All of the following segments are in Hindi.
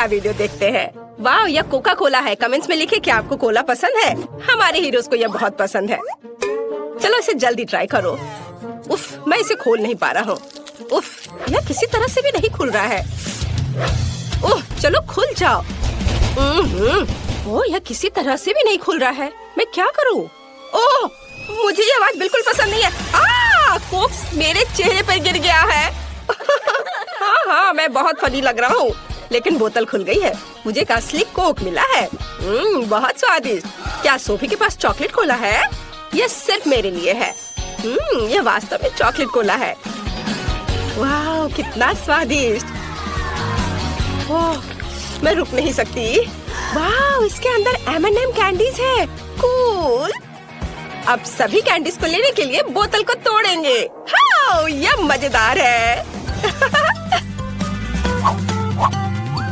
वीडियो देखते हैं। वाह, यह कोका कोला है। कमेंट्स में लिखे कि आपको कोला पसंद है। हमारे हीरोज को यह बहुत पसंद है। चलो इसे जल्दी ट्राई करो। उफ, मैं इसे खोल नहीं पा रहा हूँ। उफ, यह किसी तरह से भी नहीं खुल रहा है। ओह, चलो खुल जाओ। ओह, यह किसी तरह से भी नहीं खुल रहा है। मैं क्या करूँ? ओह, मुझे ये आवाज बिल्कुल पसंद नहीं है। कोक मेरे चेहरे पर गिर गया है। हाँ, मैं बहुत फनी लग रहा हूँ, लेकिन बोतल खुल गई है। मुझे एक असली कोक मिला है। बहुत स्वादिष्ट। क्या सोफी के पास चॉकलेट कोला है? यह सिर्फ मेरे लिए है। यह वास्तव में चॉकलेट कोला है। वाह, कितना स्वादिष्ट। ओह, मैं रुक नहीं सकती। वाह, इसके अंदर M&M कैंडीज है। कूल। अब सभी कैंडीज को लेने के लिए बोतल को तोड़ेंगे। हाँ, यह मजेदार है।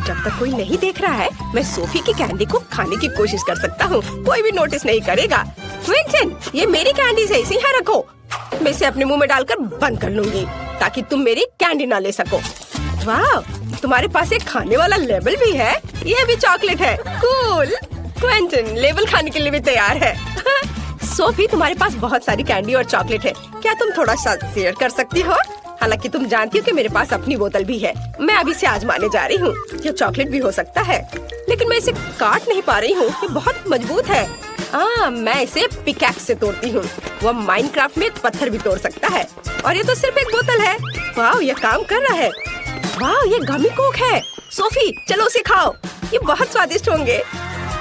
जब तक कोई नहीं देख रहा है, मैं सोफी की कैंडी को खाने की कोशिश कर सकता हूँ। कोई भी नोटिस नहीं करेगा। क्विंटन, ये मेरी कैंडीज है, इसे यहाँ रखो। मैं इसे अपने मुंह में डालकर बंद कर लूंगी ताकि तुम मेरी कैंडी ना ले सको। वाह, तुम्हारे पास एक खाने वाला लेबल भी है। ये भी चॉकलेट है। कूल। क्विंटन लेबल खाने के लिए भी तैयार है। सोफी, तुम्हारे पास बहुत सारी कैंडी और चॉकलेट है। क्या तुम थोड़ा सा शेयर कर सकती हो? हालांकि तुम जानती हो कि मेरे पास अपनी बोतल भी है। मैं अभी इसे आजमाने जा रही हूँ। ये चॉकलेट भी हो सकता है, लेकिन मैं इसे काट नहीं पा रही हूँ। ये बहुत मजबूत है। मैं इसे पिकैक्स से तोड़ती हूँ। वह माइनक्राफ्ट में पत्थर भी तोड़ सकता है। और ये तो सिर्फ एक बोतल है। वाह, ये काम कर रहा है। वाह, ये गमी कोक है। सोफी, चलो उसे खाओ। ये बहुत स्वादिष्ट होंगे।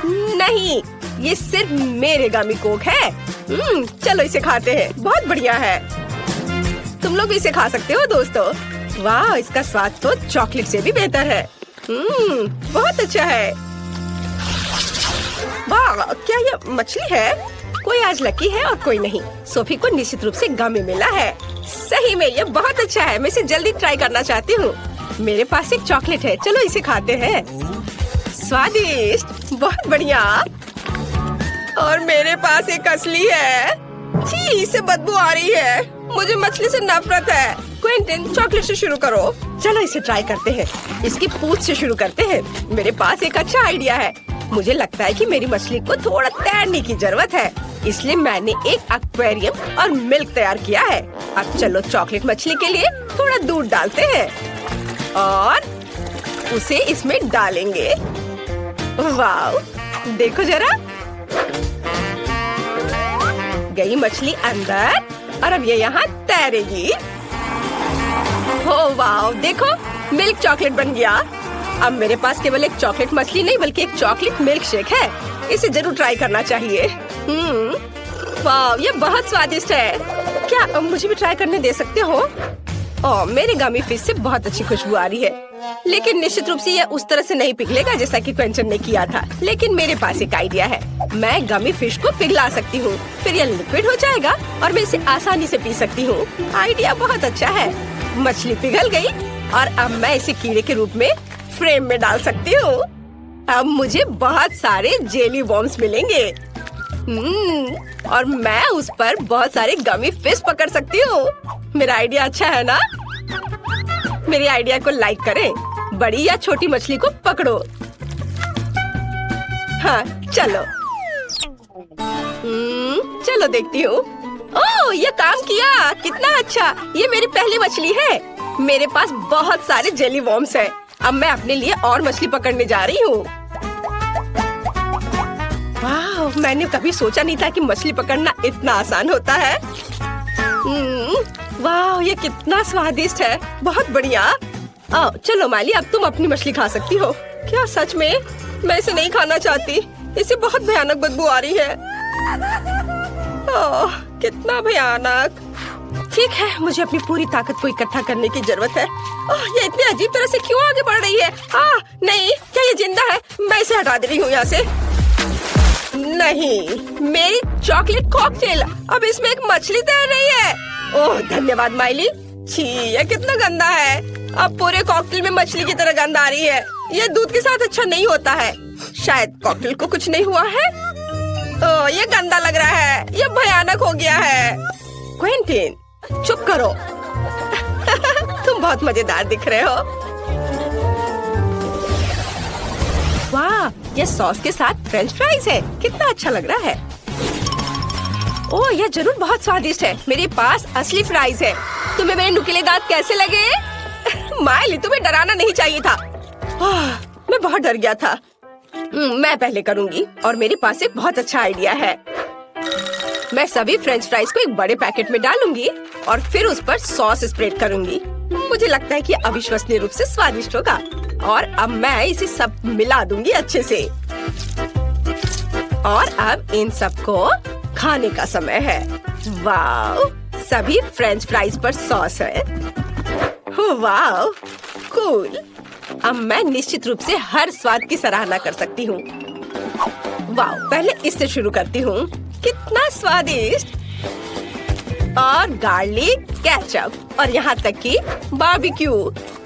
नहीं, ये सिर्फ मेरे गमी कोक है। चलो इसे खाते हैं। बहुत बढ़िया है। तुम लोग भी इसे खा सकते हो दोस्तों। वाह, इसका स्वाद तो चॉकलेट से भी बेहतर है। बहुत अच्छा है। वाह, क्या ये मछली है? कोई आज लकी है और कोई नहीं। सोफी को निश्चित रूप से गमी मिला है। सही में ये बहुत अच्छा है। मैं इसे जल्दी ट्राई करना चाहती हूँ। मेरे पास एक चॉकलेट है, चलो इसे खाते हैं। स्वादिष्ट, बहुत बढ़िया। और मेरे पास एक असली है। छी, इससे बदबू आ रही है। मुझे मछली से नफरत है। क्विंटन, चॉकलेट से शुरू करो। चलो इसे ट्राई करते हैं। इसकी पूंछ से शुरू करते हैं। मेरे पास एक अच्छा आइडिया है। मुझे लगता है कि मेरी मछली को थोड़ा तैरने की जरूरत है, इसलिए मैंने एक एक्वेरियम और मिल्क तैयार किया है। अब चलो चॉकलेट मछली के लिए थोड़ा दूध डालते हैं और उसे इसमें डालेंगे। वाह, देखो जरा, गई मछली अंदर और अब ये यहाँ तैरेगी। हो वाह, देखो मिल्क चॉकलेट बन गया। अब मेरे पास केवल एक चॉकलेट मछली नहीं बल्कि एक चॉकलेट मिल्क शेक है। इसे जरूर ट्राई करना चाहिए। वाह, ये बहुत स्वादिष्ट है। क्या मुझे भी ट्राई करने दे सकते हो? ओह, मेरे गमी फिश से बहुत अच्छी खुशबू आ रही है, लेकिन निश्चित रूप से यह उस तरह से नहीं पिघलेगा जैसा कि क्विंटन ने किया था। लेकिन मेरे पास एक आइडिया है। मैं गमी फिश को पिघला सकती हूँ, फिर यह लिक्विड हो जाएगा और मैं इसे आसानी से पी सकती हूँ। आइडिया बहुत अच्छा है। मछली पिघल गई और अब मैं इसे कीड़े के रूप में फ्रेम में डाल सकती हूँ। अब मुझे बहुत सारे जेली वॉर्म्स मिलेंगे। और मैं उस पर बहुत सारे गमी फिश पकड़ सकती हूँ। मेरा आइडिया अच्छा है ना? मेरे आइडिया को लाइक करें। बड़ी या छोटी मछली को पकड़ो। हाँ, चलो। चलो देखती हूँ। ओह, ये काम किया। कितना अच्छा। ये मेरी पहली मछली है। मेरे पास बहुत सारे जेली वॉर्म्स हैं। अब मैं अपने लिए और मछली पकड़ने जा रही हूँ। वाह, मैंने कभी सोचा नहीं था कि मछली पकड़ना इतना आसान होता है। वाह, ये कितना स्वादिष्ट है। बहुत बढ़िया। चलो माली, अब तुम अपनी मछली खा सकती हो। क्या सच में? मैं इसे नहीं खाना चाहती। इसे बहुत भयानक बदबू आ रही है। ओह, कितना भयानक। ठीक है, मुझे अपनी पूरी ताकत को इकट्ठा करने की जरूरत है। ओह, ये इतनी अजीब तरह से क्यों आगे बढ़ रही है? नहीं, क्या ये जिंदा है? मैं इसे हटा दे रही हूँ यहाँ से। नहीं, मेरी चॉकलेट कॉकटेल, अब इसमें एक मछली तैर रही है। ओह, धन्यवाद माइली। छी, ये कितना गंदा है। अब पूरे कॉकटेल में मछली की तरह गंद आ रही है। ये दूध के साथ अच्छा नहीं होता है। शायद कॉकटेल को कुछ नहीं हुआ है। ओह, ये गंदा लग रहा है। ये भयानक हो गया है। क्विंटन, चुप करो। तुम बहुत मजेदार दिख रहे हो। ये सॉस के साथ फ्रेंच फ्राइज है। कितना अच्छा लग रहा है। ओह, यह जरूर बहुत स्वादिष्ट है। मेरे पास असली फ्राइज है। तुम्हें मेरे नुकीले दांत कैसे लगे? माइली, तुम्हें डराना नहीं चाहिए था। मैं बहुत डर गया था। मैं पहले करूँगी और मेरे पास एक बहुत अच्छा आइडिया है। मैं सभी फ्रेंच फ्राइज को एक बड़े पैकेट में डालूंगी और फिर उस पर सॉस स्प्रेड करूंगी। मुझे लगता है कि अविश्वसनीय रूप से स्वादिष्ट होगा। और अब मैं इसे सब मिला दूंगी अच्छे से। और अब इन सबको खाने का समय है। वाव, सभी फ्रेंच फ्राइज पर सॉस है। वाव, कूल। अब मैं निश्चित रूप से हर स्वाद की सराहना कर सकती हूँ। वाव, पहले इससे शुरू करती हूँ। कितना स्वादिष्ट। और गार्लिक केचप और यहाँ तक कि बारबेक्यू।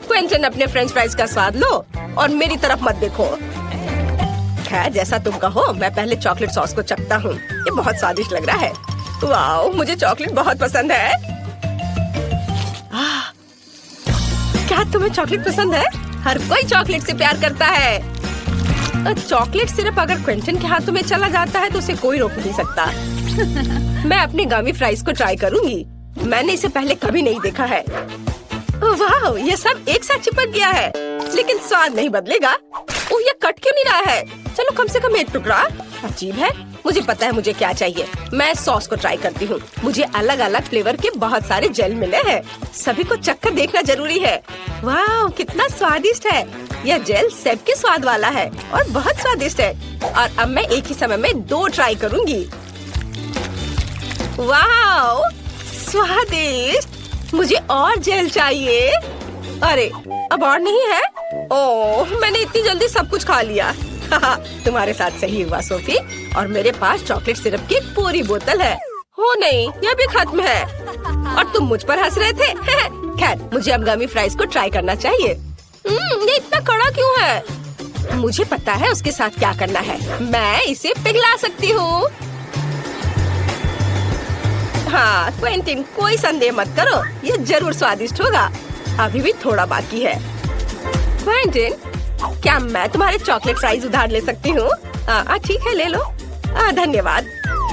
क्विंटन, अपने फ्रेंच फ्राइज का स्वाद लो और मेरी तरफ मत देखो। खैर, जैसा तुम कहो। मैं पहले चॉकलेट सॉस को चखता हूँ। ये बहुत स्वादिष्ट लग रहा है। वाओ, मुझे चॉकलेट बहुत पसंद है। क्या तुम्हें चॉकलेट पसंद है? हर कोई चॉकलेट से प्यार करता है। चॉकलेट सिर्फ अगर क्विंटन के हाथों में चला जाता है तो उसे कोई रोक नहीं सकता। मैं अपने गमी फ्राइज को ट्राई करूंगी। मैंने इसे पहले कभी नहीं देखा है। वाह, ये सब एक साथ चिपक गया है, लेकिन स्वाद नहीं बदलेगा। ओह, ये कट क्यों नहीं रहा है? चलो कम से कम एक टुकड़ा। अजीब है। मुझे पता है मुझे क्या चाहिए। मैं सॉस को ट्राई करती हूँ। मुझे अलग अलग फ्लेवर के बहुत सारे जेल मिले हैं। सभी को चखकर देखना जरूरी है। वाह, कितना स्वादिष्ट है। यह जेल सेब के स्वाद वाला है और बहुत स्वादिष्ट है। और अब मैं एक ही समय में 2 ट्राई करूँगी। वाह, स्वादिष्ट। मुझे और जेल चाहिए। अरे, अब और नहीं है? ओह, मैंने इतनी जल्दी सब कुछ खा लिया। तुम्हारे साथ सही हुआ सोफी। और मेरे पास चॉकलेट सिरप की पूरी बोतल है। हो नहीं, यह भी खत्म है। और तुम मुझ पर हंस रहे थे। खैर, मुझे अब गमी फ्राइज को ट्राई करना चाहिए। ये इतना कड़ा क्यों है? मुझे पता है उसके साथ क्या करना है। मैं इसे पिघला सकती हूँ। हाँ, क्विंटन, कोई संदेह मत करो। ये जरूर स्वादिष्ट होगा। अभी भी थोड़ा बाकी है। क्विंटन, क्या मैं तुम्हारे चॉकलेट फ्राइज उधार ले सकती हूँ? ठीक है, ले लो। धन्यवाद।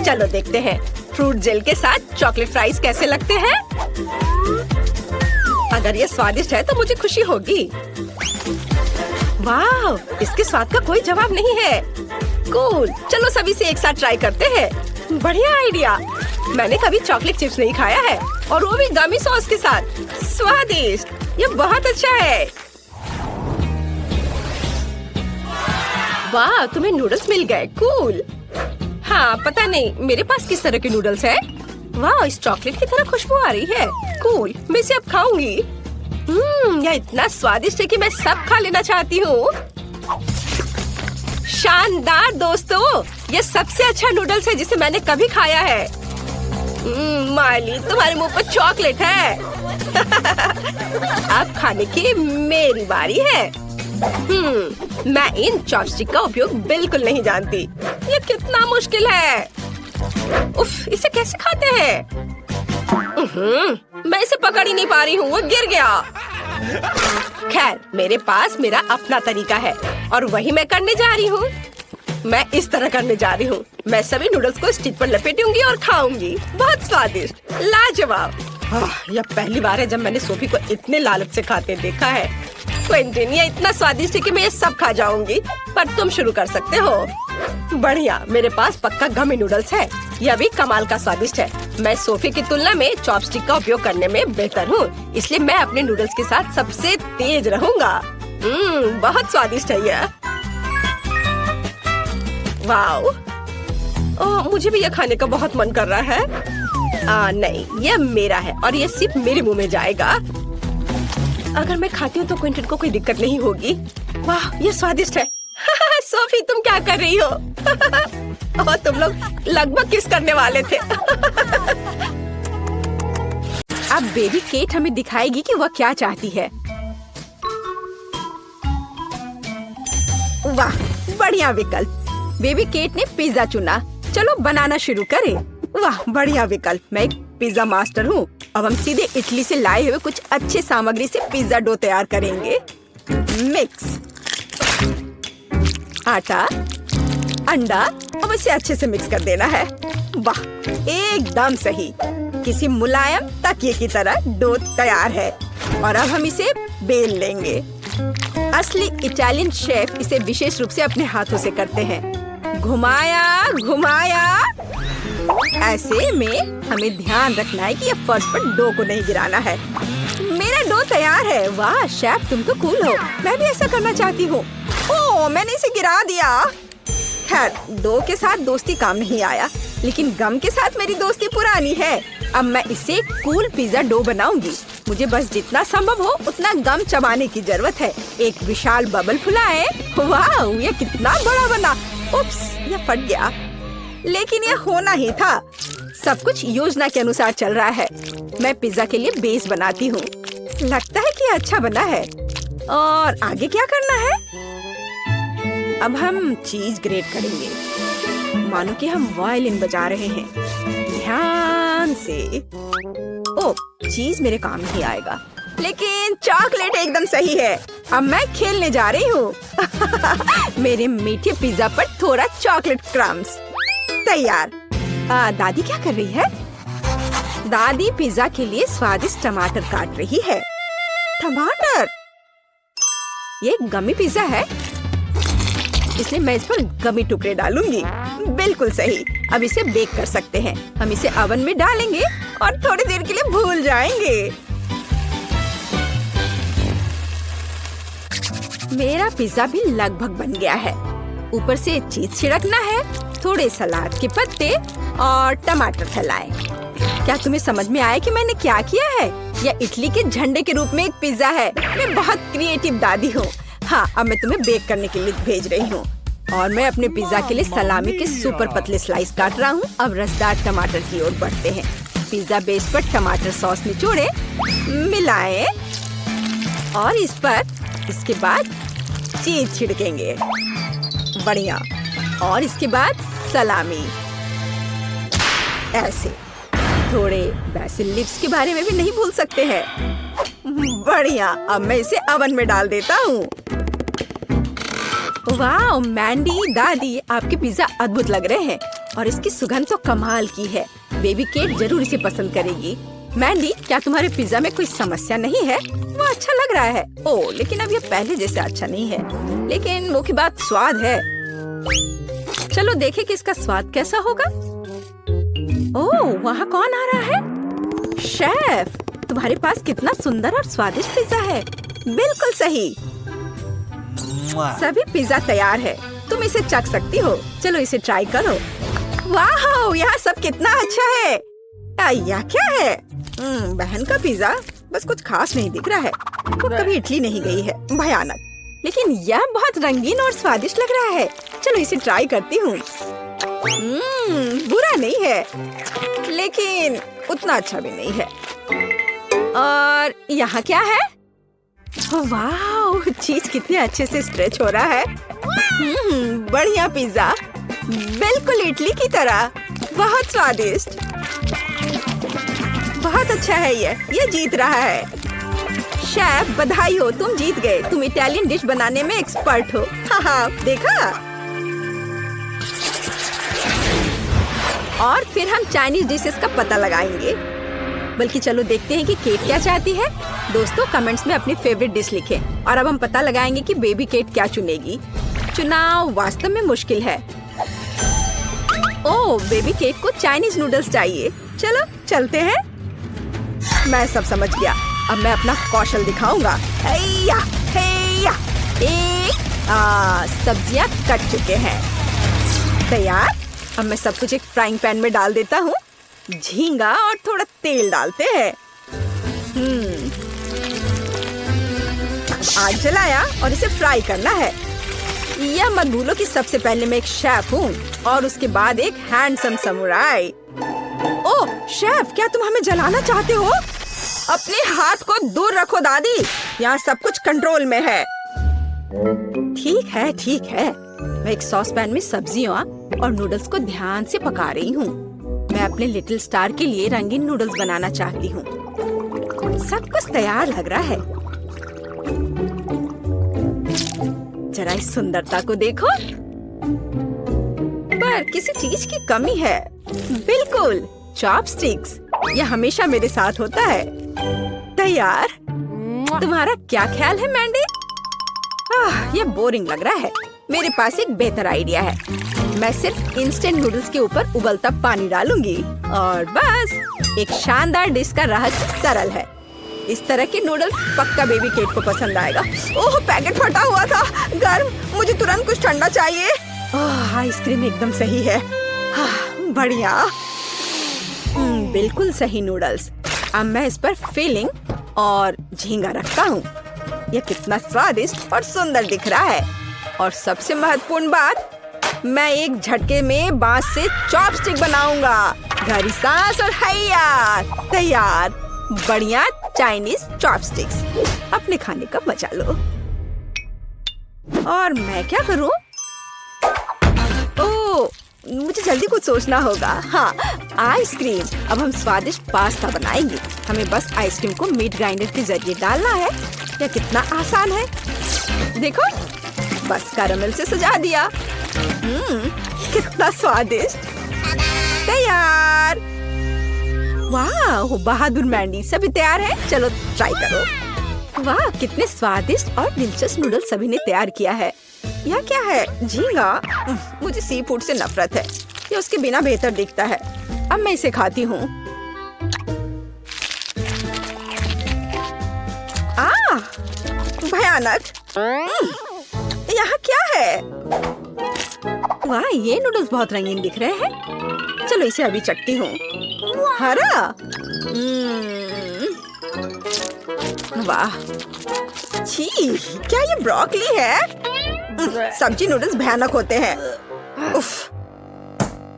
चलो देखते हैं फ्रूट जेल के साथ चॉकलेट फ्राइज कैसे लगते हैं। अगर ये स्वादिष्ट है तो मुझे खुशी होगी। वाह, इसके स्वाद का कोई जवाब नहीं है। कूल, चलो सभी से एक साथ ट्राई करते हैं। बढ़िया आइडिया। मैंने कभी चॉकलेट चिप्स नहीं खाया है, और वो भी गमी सॉस के साथ। स्वादिष्ट, ये बहुत अच्छा है। वाह, तुम्हें नूडल्स मिल गए। कूल। हाँ, पता नहीं मेरे पास किस तरह के नूडल्स है। वाह, इस चॉकलेट की तरह खुशबू आ रही है। कूल, मैं इसे अब खाऊंगी। यह इतना स्वादिष्ट है कि मैं सब खा लेना चाहती हूँ। शानदार दोस्तों, ये सबसे अच्छा नूडल्स है जिसे मैंने कभी खाया है। माइली, तुम्हारे मुंह पर चॉकलेट है। अब खाने की मेरी बारी है। मैं इन चॉपस्टिक का उपयोग बिल्कुल नहीं जानती। ये कितना मुश्किल है। उफ, इसे कैसे खाते हैं? मैं इसे पकड़ ही नहीं पा रही हूँ। वो गिर गया। खैर, मेरे पास मेरा अपना तरीका है और वही मैं करने जा रही हूँ। मैं इस तरह करने जा रही हूँ। मैं सभी नूडल्स को स्टिक पर लपेटूंगी और खाऊंगी। बहुत स्वादिष्ट, लाजवाब। यह पहली बार है जब मैंने सोफी को इतने लालच से खाते देखा है। क्विंटन, ये इतना स्वादिष्ट है कि मैं ये सब खा जाऊंगी। पर तुम शुरू कर सकते हो। बढ़िया, मेरे पास पक्का गमी नूडल्स है। यह भी कमाल का स्वादिष्ट है। मैं सोफी की तुलना में चॉपस्टिक का उपयोग करने में बेहतर हूँ, इसलिए मैं अपने नूडल्स के साथ सबसे तेज रहूंगा। बहुत स्वादिष्ट है यह। वाओ, मुझे भी यह खाने का बहुत मन कर रहा है। नहीं, यह मेरा है और यह सिर्फ मेरे मुंह में जाएगा। अगर मैं खाती हूँ तो क्विंटन को कोई दिक्कत नहीं होगी। वाह, यह स्वादिष्ट है। सोफी, तुम क्या कर रही हो? और तुम लोग लगभग किस करने वाले थे। अब बेबी केट हमें दिखाएगी कि वह क्या चाहती है। वाह, बढ़िया विकल्प। बेबी केट ने पिज्जा चुना। चलो बनाना शुरू करें। वाह, बढ़िया विकल्प। मैं एक पिज्जा मास्टर हूँ। अब हम सीधे इटली से लाए हुए कुछ अच्छे सामग्री से पिज्जा डो तैयार करेंगे। मिक्स, आटा, अंडा, अब इसे अच्छे से मिक्स कर देना है। वाह, एकदम सही। किसी मुलायम तकिए की तरह डो तैयार है और अब हम इसे बेल लेंगे। असली इटालियन शेफ इसे विशेष रूप से अपने हाथों से करते हैं। घुमाया घुमाया। ऐसे में हमें ध्यान रखना है कि ये फर्श पर डो को नहीं गिराना है। मेरा डो तैयार है। वाह शेफ, तुम तो कूल हो। मैं भी ऐसा करना चाहती हूँ। ओह, मैंने इसे गिरा दिया। खैर, डो के साथ दोस्ती काम नहीं आया, लेकिन गम के साथ मेरी दोस्ती पुरानी है। अब मैं इसे कूल पिज्जा डो बनाऊंगी। मुझे बस जितना संभव हो उतना गम चबाने की जरूरत है। एक विशाल बबल फुलाए। वाह, ये कितना बड़ा बना। उप्स, ये फट गया। लेकिन ये होना ही था। सब कुछ योजना के अनुसार चल रहा है। मैं पिज्जा के लिए बेस बनाती हूँ। लगता है कि अच्छा बना है। और आगे क्या करना है? अब हम चीज ग्रेट करेंगे, मानो कि हम वायलिन बजा रहे हैं। ध्यान से। ओह, चीज मेरे काम नहीं आएगा, लेकिन चॉकलेट एकदम सही है। अब मैं खेलने जा रही हूँ। मेरे मीठे पिज्जा पर थोड़ा चॉकलेट क्रम्स तैयार। दादी क्या कर रही है? दादी पिज्जा के लिए स्वादिष्ट टमाटर काट रही है। टमाटर? ये गमी पिज्जा है, इसलिए मैं इस पर गमी टुकड़े डालूंगी। बिल्कुल सही। अब इसे बेक कर सकते हैं। हम इसे ओवन में डालेंगे और थोड़ी देर के लिए भूल जाएंगे। मेरा पिज्जा भी लगभग बन गया है। ऊपर से चीज छिड़कना है, थोड़े सलाद के पत्ते और टमाटर फैलाएं। क्या तुम्हें समझ में आया कि मैंने क्या किया है? यह इटली के झंडे के रूप में एक पिज्जा है। मैं बहुत क्रिएटिव दादी हूँ। हाँ, अब मैं तुम्हें बेक करने के लिए भेज रही हूँ। और मैं अपने पिज्जा के लिए सलामी के सुपर पतले स्लाइस काट रहा हूँ। अब रसदार टमाटर की ओर बढ़ते हैं। पिज्जा बेस पर टमाटर सॉस निचोड़े, मिलाएं और इस पर इसके बाद चीज छिड़केंगे। बढ़िया। और इसके बाद सलामी। ऐसे थोड़े बेसिल लीव्स के बारे में भी नहीं भूल सकते हैं। बढ़िया। अब मैं इसे ओवन में डाल देता हूँ। वाह मैंडी, दादी, आपके पिज्जा अद्भुत लग रहे हैं और इसकी सुगंध तो कमाल की है। बेबी केट जरूर इसे पसंद करेगी। मैंडी, क्या तुम्हारे पिज्जा में कोई समस्या नहीं है? वो अच्छा लग रहा है। ओह, लेकिन अब ये पहले जैसे अच्छा नहीं है। लेकिन मुख्य बात स्वाद है। चलो देखें कि इसका स्वाद कैसा होगा। ओह, वहाँ कौन आ रहा है? शेफ, तुम्हारे पास कितना सुंदर और स्वादिष्ट पिज्जा है। बिल्कुल सही। सभी पिज्जा तैयार है। तुम इसे चख सकती हो। चलो इसे ट्राई करो। वाह, यहाँ सब कितना अच्छा है। यह क्या है? बहन का पिज्जा बस कुछ खास नहीं दिख रहा है। वो कभी इटली नहीं गई है। भयानक। लेकिन यह बहुत रंगीन और स्वादिष्ट लग रहा है। चलो इसे ट्राई करती हूँ। बुरा नहीं है, लेकिन उतना अच्छा भी नहीं है। और यहाँ क्या है? वाह, चीज कितने अच्छे से स्ट्रेच हो रहा है। बढ़िया पिज्जा, बिल्कुल इटली की तरह। बहुत स्वादिष्ट। बहुत अच्छा है। ये जीत रहा है। शेफ, बधाई हो, तुम जीत गए। तुम इटालियन डिश बनाने में एक्सपर्ट हो। हाँ, देखा। और फिर हम चाइनीज डिशेस का पता लगाएंगे। बल्कि चलो देखते हैं कि केट क्या चाहती है। दोस्तों, कमेंट्स में अपनी फेवरेट डिश लिखें। और अब हम पता लगाएंगे कि बेबी केट क्या चुनेगी। चुनाव वास्तव में मुश्किल है। ओह, बेबी केट को चाइनीज नूडल्स चाहिए। चलो चलते हैं। मैं सब समझ गया। अब मैं अपना कौशल दिखाऊंगा। हैया, हैया। सब्जियां कट चुके हैं। तैयार। अब मैं सब कुछ एक फ्राइंग पैन में डाल देता हूँ। झींगा और थोड़ा तेल डालते हैं। आग जलाया और इसे फ्राई करना है। यह मत भूलो कि सबसे पहले मैं एक शेफ हूँ और उसके बाद एक हैंडसम समुराई। ओह शेफ, क्या तुम हमें जलाना चाहते हो? अपने हाथ को दूर रखो दादी। यहाँ सब कुछ कंट्रोल में है। ठीक है, ठीक है। मैं एक सॉस पैन में सब्जियाँ और नूडल्स को ध्यान से पका रही हूँ। मैं अपने लिटिल स्टार के लिए रंगीन नूडल्स बनाना चाहती हूँ। सब कुछ तैयार लग रहा है। जरा इस सुंदरता को देखो। पर किसी चीज की कमी है। बिल्कुल, चॉपस्टिक्स। यह हमेशा मेरे साथ होता है। तैयार। तुम्हारा क्या ख्याल है मैंडी? यह बोरिंग लग रहा है। मेरे पास एक बेहतर आइडिया है। मैं सिर्फ इंस्टेंट नूडल्स के ऊपर उबलता पानी डालूंगी और बस। एक शानदार डिश का रहस्य सरल है। इस तरह के नूडल्स पक्का बेबी केट को पसंद आएगा। ओह, पैकेट फटा हुआ था। गर्म, मुझे तुरंत कुछ ठंडा चाहिए। आइसक्रीम एकदम सही है। बढ़िया। बिल्कुल सही नूडल्स। अब मैं इस पर फिलिंग और झींगा रखता हूँ। यह कितना स्वादिष्ट और सुंदर दिख रहा है। और सबसे महत्वपूर्ण बात, मैं एक झटके में बांस से चॉपस्टिक बनाऊंगा। गहरी सांस और हैया, तैयार। बढ़िया चाइनीज चॉपस्टिक्स। अपने खाने का मजा लो। और मैं क्या करूं? ओह, मुझे जल्दी कुछ सोचना होगा। हाँ, आइसक्रीम। अब हम स्वादिष्ट पास्ता बनाएंगे। हमें बस आइसक्रीम को मीट ग्राइंडर के जरिए डालना है। यह कितना आसान है। देखो, बस कैरमल से सजा दिया। कितना स्वादिष्ट। तैयार। वाह, बहादुर मैंडी। सभी तैयार है? चलो ट्राई करो। वाह, कितने स्वादिष्ट और दिलचस्प नूडल्स सभी ने तैयार किया है। यह क्या है? झींगा। मुझे सी फूड से नफरत है। ये उसके बिना बेहतर दिखता है। अब मैं इसे खाती हूँ। भयानक। यहाँ क्या है? वाह, ये नूडल्स बहुत रंगीन दिख रहे हैं। चलो इसे अभी चखती हूँ। हरा। वाह, छी, क्या ये ब्रोकली है? सब्जी नूडल्स भयानक होते हैं। उफ।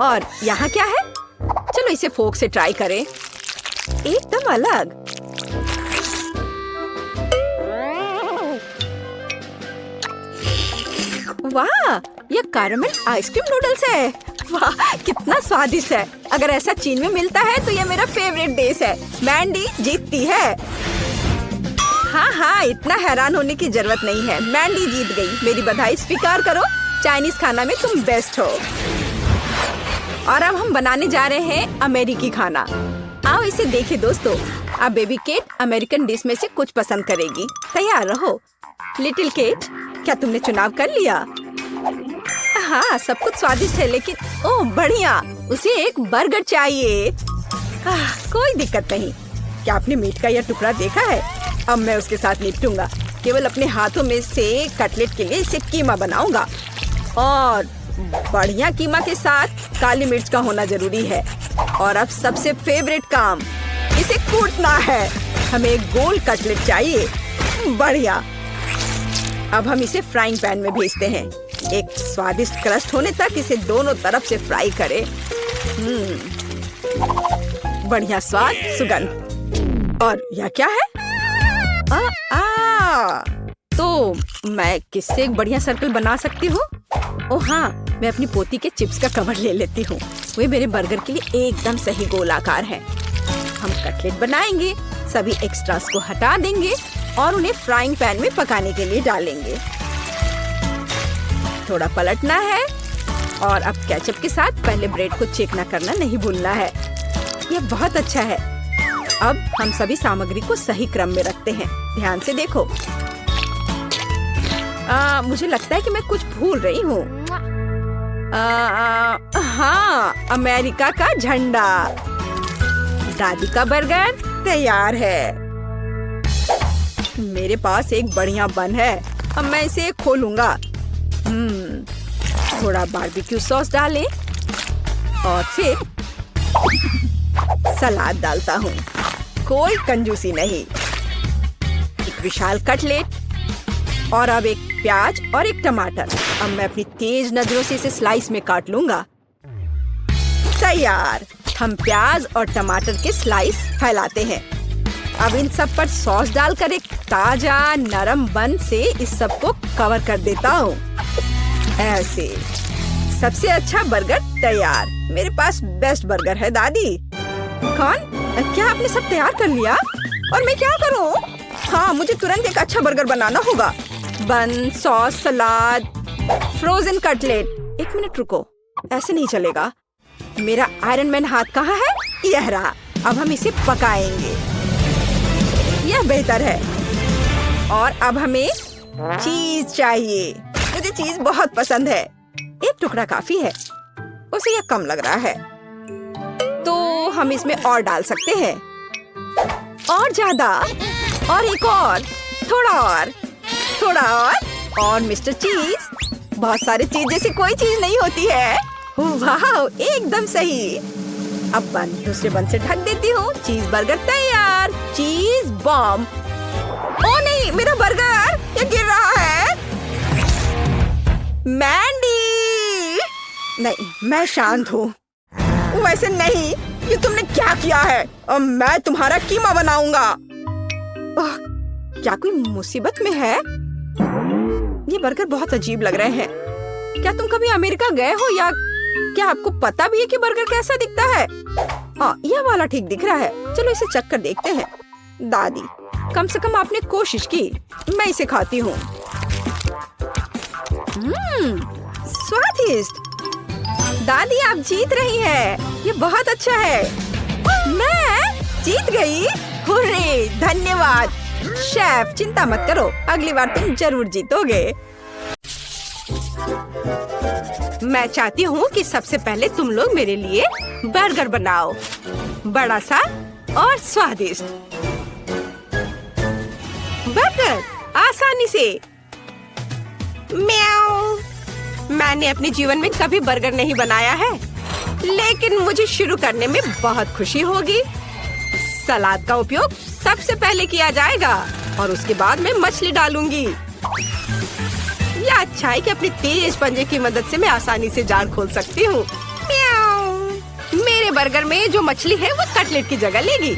और यहाँ क्या है? चलो इसे फोक से ट्राई करें। एकदम अलग। वाह, यह कैरमल आइसक्रीम नूडल्स है। वाह, कितना स्वादिष्ट है। अगर ऐसा चीन में मिलता है तो यह मेरा फेवरेट डिश है। मैंडी जीतती है। हाँ, इतना हैरान होने की जरूरत नहीं है। मैंडी जीत गई। मेरी बधाई स्वीकार करो। चाइनीज खाना में तुम बेस्ट हो। और अब हम बनाने जा रहे हैं अमेरिकी खाना। आओ इसे देखें दोस्तों। अब बेबी केट अमेरिकन डिश में से कुछ पसंद करेगी। तैयार रहो। लिटिल केट, क्या तुमने चुनाव कर लिया? हाँ, सब कुछ स्वादिष्ट है, लेकिन ओह बढ़िया, उसे एक बर्गर चाहिए। कोई दिक्कत नहीं। क्या आपने मीट का यह टुकड़ा देखा है? अब मैं उसके साथ निपटूंगा। केवल अपने हाथों में से कटलेट के लिए इसे कीमा बनाऊंगा। और बढ़िया कीमा के साथ काली मिर्च का होना जरूरी है। और अब सबसे फेवरेट काम, इसे कूटना है। हमें एक गोल कटलेट चाहिए। बढ़िया। अब हम इसे फ्राइंग पैन में भेजते हैं। एक स्वादिष्ट क्रस्ट होने तक इसे दोनों तरफ से फ्राई करें। बढ़िया स्वाद, सुगंध। और यह क्या है? तो मैं किससे एक बढ़िया सर्कल बना सकती हूँ? ओह हाँ, मैं अपनी पोती के चिप्स का कवर ले लेती हूँ। वे मेरे बर्गर के लिए एकदम सही गोलाकार है। हम कटलेट बनाएंगे, सभी एक्स्ट्रास को हटा देंगे और उन्हें फ्राइंग पैन में पकाने के लिए डालेंगे। थोड़ा पलटना है और अब केचप के साथ पहले ब्रेड को चेक करना नहीं भूलना है। यह बहुत अच्छा है। अब हम सभी सामग्री को सही क्रम में रखते हैं। ध्यान से देखो। मुझे लगता है कि मैं कुछ भूल रही हूँ। हाँ, अमेरिका का झंडा। दादी का बर्गर तैयार है। मेरे पास एक बढ़िया बन है। अब मैं इसे खोलूंगा। थोड़ा बारबेक्यू सॉस डालें और फिर सलाद डालता हूँ। कोई कंजूसी नहीं। एक विशाल कटलेट और अब एक प्याज और एक टमाटर। अब मैं अपनी तेज नजरों से इसे स्लाइस में काट लूंगा। तैयार। हम प्याज और टमाटर के स्लाइस फैलाते हैं। अब इन सब पर सॉस डालकर एक ताजा नरम बन से इस सब को कवर कर देता हूँ। ऐसे सबसे अच्छा बर्गर तैयार। मेरे पास बेस्ट बर्गर है दादी। कौन? क्या आपने सब तैयार कर लिया? और मैं क्या करूँ? हाँ, मुझे तुरंत एक अच्छा बर्गर बनाना होगा। बन, सॉस, सलाद, फ्रोजन कटलेट। एक मिनट रुको, ऐसे नहीं चलेगा। मेरा आयरन मैन हाथ कहाँ है? यह रहा। अब हम इसे पकाएंगे, यह बेहतर है। और अब हमें चीज चाहिए। मुझे चीज बहुत पसंद है। एक टुकड़ा काफी है, उसे यह कम लग रहा है, तो हम इसमें और डाल सकते हैं। और ज्यादा, और एक और, थोड़ा और, थोड़ा और मिस्टर चीज। बहुत सारी चीज जैसी कोई चीज नहीं होती है। वाह, एकदम सही। अब बन दूसरे बन से ढक देती हूँ। चीज बर्गर तैयार। चीज बॉम्ब। ओ नहीं, मेरा बर्गर ये गिर रहा है। मैंडी! नहीं, मैं शांत हूँ। वैसे नहीं, ये तुमने क्या किया है? अब मैं तुम्हारा कीमा बनाऊंगा। क्या कोई मुसीबत में है? ये बर्गर बहुत अजीब लग रहे हैं। क्या तुम कभी अमेरिका गए हो, या क्या आपको पता भी है कि बर्गर कैसा दिखता है? यह वाला ठीक दिख रहा है। चलो इसे चख कर देखते हैं। दादी, कम से कम आपने कोशिश की। मैं इसे खाती हूँ। स्वादिष्ट। दादी, आप जीत रही हैं। ये बहुत अच्छा है। मैं जीत गई। हुर्रे, धन्यवाद शेफ। चिंता मत करो, अगली बार तुम जरूर जीतोगे। मैं चाहती हूँ कि सबसे पहले तुम लोग मेरे लिए बर्गर बनाओ, बड़ा सा और स्वादिष्ट। बर्गर आसानी से। म्याऊ। मैंने अपने जीवन में कभी बर्गर नहीं बनाया है, लेकिन मुझे शुरू करने में बहुत खुशी होगी। सलाद का उपयोग सबसे पहले किया जाएगा और उसके बाद मैं मछली डालूंगी। यह अच्छा है कि अपने तेज पंजे की मदद से मैं आसानी से जाल खोल सकती हूँ। मेरे बर्गर में जो मछली है वो कटलेट की जगह लेगी।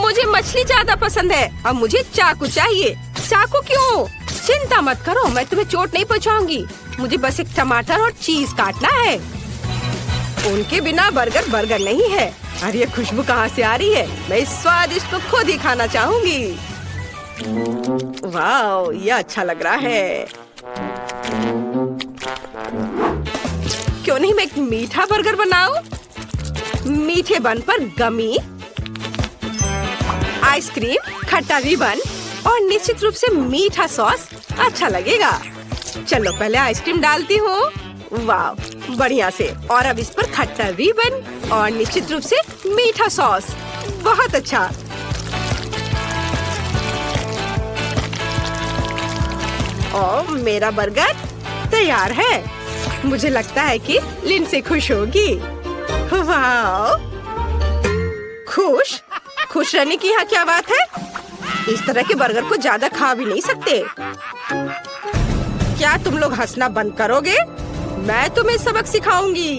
मुझे मछली ज्यादा पसंद है। अब मुझे चाकू चाहिए। चाकू क्यों? चिंता मत करो, मैं तुम्हें चोट नहीं पहुँचाऊंगी। मुझे बस एक टमाटर और चीज काटना है। उनके बिना बर्गर बर्गर नहीं है। अरे ये खुशबू कहाँ से आ रही है? मैं इस स्वादिष्ट को खुद ही खाना चाहूंगी। वाह, ये अच्छा लग रहा है। क्यों नहीं मैं एक मीठा बर्गर बनाऊं? मीठे बन पर गमी, आइसक्रीम, खट्टा रिबन और निश्चित रूप से मीठा सॉस अच्छा लगेगा। चलो पहले आइसक्रीम डालती हूँ। वाह, बढ़िया से। और अब इस पर खट्टा रिबन और निश्चित रूप से मीठा सॉस। बहुत अच्छा। और मेरा बर्गर तैयार है। मुझे लगता है कि लिंडसे खुश होगी। वाह, खुश? खुश रहने की यहाँ क्या बात है? इस तरह के बर्गर को ज्यादा खा भी नहीं सकते। क्या तुम लोग हंसना बंद करोगे? मैं तुम्हें सबक सिखाऊंगी।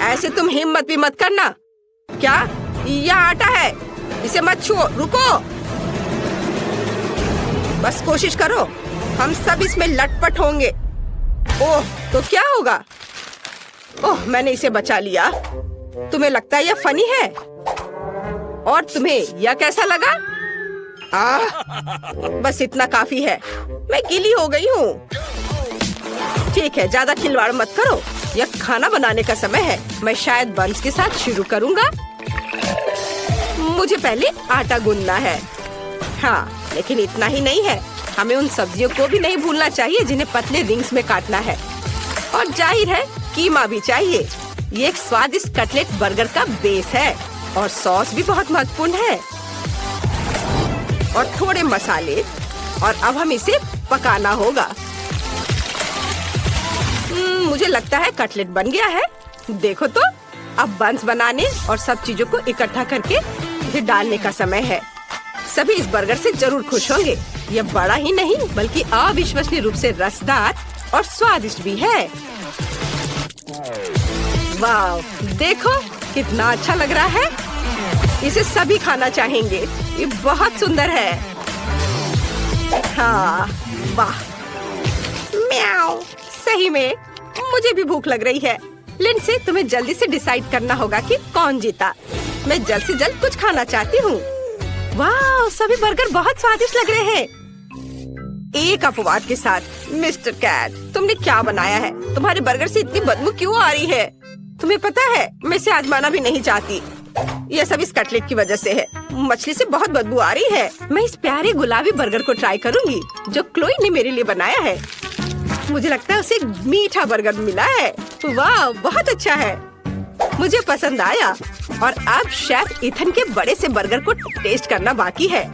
ऐसे तुम हिम्मत भी मत करना। क्या? यह आटा है, इसे मत छुओ। रुको, बस कोशिश करो। हम सब इसमें लटपट होंगे। ओह, तो क्या होगा? ओह, मैंने इसे बचा लिया। तुम्हें लगता है यह फनी है? और तुम्हें यह कैसा लगा? बस इतना काफी है। मैं गीली हो गई हूँ। ठीक है, ज्यादा खिलवाड़ मत करो। यह खाना बनाने का समय है। मैं शायद बंस के साथ शुरू करूँगा। मुझे पहले आटा गूंदना है। हाँ, लेकिन इतना ही नहीं है। हमें उन सब्जियों को भी नहीं भूलना चाहिए जिन्हें पतले रिंग्स में काटना है। और जाहिर है कीमा भी चाहिए। ये एक स्वादिष्ट कटलेट बर्गर का बेस है। और सॉस भी बहुत महत्वपूर्ण है। और थोड़े मसाले। और अब हम इसे पकाना होगा। मुझे लगता है कटलेट बन गया है। देखो तो, अब बंस बनाने और सब चीजों को इकट्ठा करके इसे डालने का समय है। सभी इस बर्गर से जरूर खुश होंगे। यह बड़ा ही नहीं बल्कि अविश्वसनीय रूप से रसदार और स्वादिष्ट भी है। वाह, देखो कितना अच्छा लग रहा है। इसे सभी खाना चाहेंगे। ये बहुत सुंदर है। हाँ, वाह, म्याऊ। सही में मुझे भी भूख लग रही है। लिंडसे, तुम्हें जल्दी से डिसाइड करना होगा कि कौन जीता। मैं जल्द से जल्द कुछ खाना चाहती हूँ। वाह, सभी बर्गर बहुत स्वादिष्ट लग रहे हैं। एक अपवाद के साथ। मिस्टर कैट, तुमने क्या बनाया है? तुम्हारे बर्गर से इतनी बदबू क्यों आ रही है? तुम्हें पता है, मैं इसे आजमाना भी नहीं चाहती। यह सब इस कटलेट की वजह से है। मछली से बहुत बदबू आ रही है। मैं इस प्यारे गुलाबी बर्गर को ट्राई करूंगी जो क्लोई ने मेरे लिए बनाया है। मुझे लगता है उसे मीठा बर्गर मिला है। वाह, बहुत अच्छा है, मुझे पसंद आया। और अब शेफ इथन के बड़े से बर्गर को टेस्ट करना बाकी है।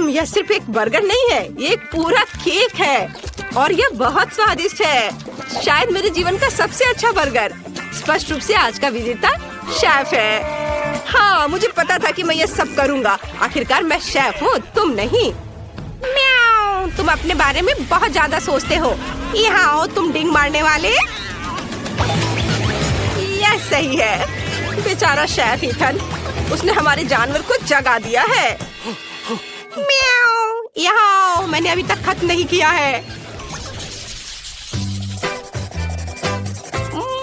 यह सिर्फ एक बर्गर नहीं है, ये एक पूरा केक है और यह बहुत स्वादिष्ट है। शायद मेरे जीवन का सबसे अच्छा बर्गर। स्पष्ट रूप से आज का विजेता शेफ है। हाँ, मुझे पता था कि मैं ये सब करूँगा। आखिरकार मैं शेफ हूँ, तुम नहीं। म्याऊ, तुम अपने बारे में बहुत ज्यादा सोचते हो। यहाँ आओ तुम डिंग मारने वाले। यह सही है। बेचारा शेफ इथन, उसने हमारे जानवर को जगा दिया है। म्याऊ, यहाँ आओ, मैंने अभी तक खत्म नहीं किया है।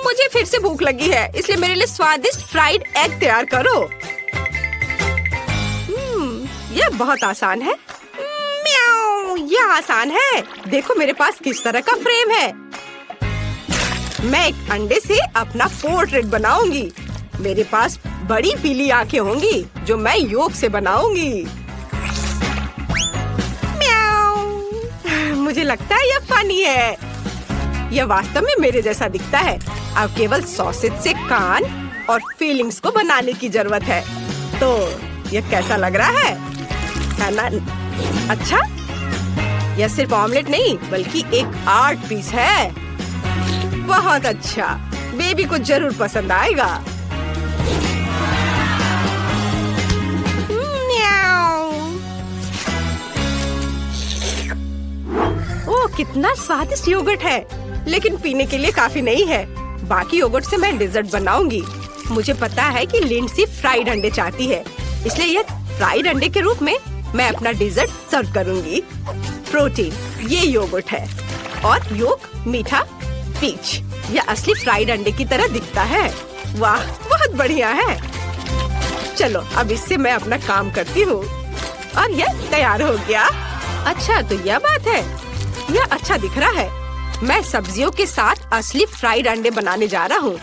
मुझे फिर से भूख लगी है, इसलिए मेरे लिए स्वादिष्ट फ्राइड एग तैयार करो। यह बहुत आसान है। म्याऊ, यह आसान है। देखो मेरे पास किस तरह का फ्रेम है। मैं एक अंडे से अपना पोर्ट्रेट बनाऊंगी। मेरे पास बड़ी पीली आंखें होंगी जो मैं योग से बनाऊंगी। म्याऊ, मुझे लगता है यह फनी है। यह वास्तव में मेरे जैसा दिखता है। अब केवल सॉसेज से कान और फीलिंग्स को बनाने की जरूरत है। तो यह कैसा लग रहा है ना? अच्छा, यह सिर्फ ऑमलेट नहीं बल्कि एक आर्ट पीस है। बहुत अच्छा, बेबी को जरूर पसंद आएगा। ओह, कितना स्वादिष्ट योगर्ट है, लेकिन पीने के लिए काफी नहीं है। बाकी योगर्ट से मैं डिजर्ट बनाऊंगी। मुझे पता है कि लिंडसी फ्राइड अंडे चाहती है, इसलिए यह फ्राइड अंडे के रूप में मैं अपना डिजर्ट सर्व करूंगी। प्रोटीन, ये योगर्ट है और योग मीठा पीच। यह असली फ्राइड अंडे की तरह दिखता है। वाह, बहुत बढ़िया है। चलो अब इससे मैं अपना काम करती हूँ और यह तैयार हो गया। अच्छा, तो यह बात है, यह अच्छा दिख रहा है। मैं सब्जियों के साथ असली फ्राइड अंडे बनाने जा रहा हूँ।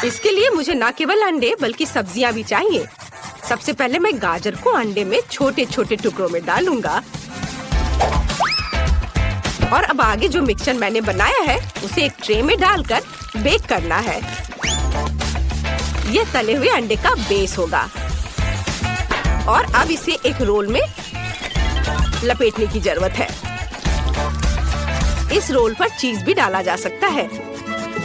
इसके लिए मुझे न केवल अंडे बल्कि सब्जियाँ भी चाहिए। सबसे पहले मैं गाजर को अंडे में छोटे छोटे टुकड़ों में डालूंगा और अब आगे जो मिक्सचर मैंने बनाया है उसे एक ट्रे में डालकर बेक करना है। यह तले हुए अंडे का बेस होगा और अब इसे एक रोल में लपेटने की जरूरत है। इस रोल पर चीज भी डाला जा सकता है।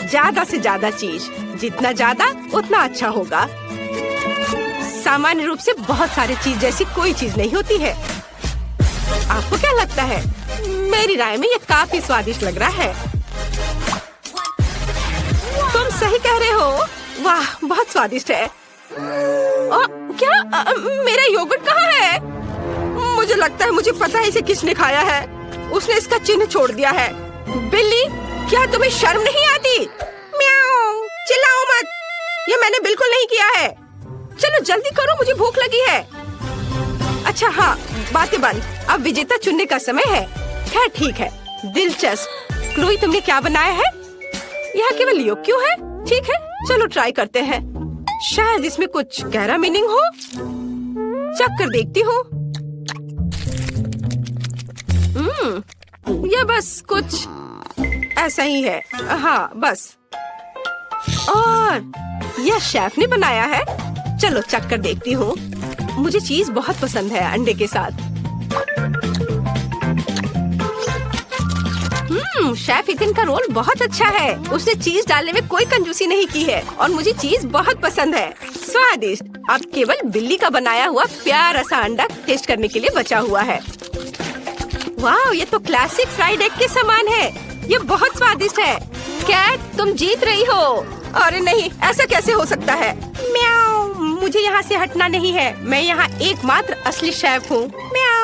ज्यादा से ज्यादा चीज, जितना ज्यादा उतना अच्छा होगा। सामान्य रूप से बहुत सारी चीज जैसी कोई चीज नहीं होती है। आपको क्या लगता है? मेरी राय में ये काफी स्वादिष्ट लग रहा है। तुम सही कह रहे हो। वाह, बहुत स्वादिष्ट है। क्या मेरा योगर्ट कहाँ है? मुझे लगता है मुझे पता है इसे किसने खाया है। उसने इसका चिन्ह छोड़ दिया है। बिल्ली, क्या तुम्हें शर्म नहीं आती? म्याऊ, चिल्लाओ मत, ये मैंने बिल्कुल नहीं किया है। चलो जल्दी करो, मुझे भूख लगी है। अच्छा हाँ, बातें बंद, अब विजेता चुनने का समय है। खैर ठीक है, दिलचस्प। क्लोई, तुमने क्या बनाया है? यहाँ केवल योग क्यों है? ठीक है, चलो ट्राई करते हैं। शायद इसमें कुछ गहरा मीनिंग हो। चख कर देखती हूँ। यह बस कुछ ऐसा ही है। हाँ बस। और यह शेफ ने बनाया है। चलो चख कर देखती हूँ। मुझे चीज बहुत पसंद है अंडे के साथ। शेफ इथन का रोल बहुत अच्छा है। उसने चीज डालने में कोई कंजूसी नहीं की है और मुझे चीज बहुत पसंद है। स्वादिष्ट। अब केवल बिल्ली का बनाया हुआ प्यारा सा अंडा टेस्ट करने के लिए बचा हुआ है। वाह, ये तो क्लासिक फ्राइड एग के समान है। ये बहुत स्वादिष्ट है। कैट, तुम जीत रही हो। अरे नहीं, ऐसा कैसे हो सकता है? म्याऊ, मुझे यहाँ से हटना नहीं है। मैं यहाँ एकमात्र असली शेफ हूँ। म्याऊ।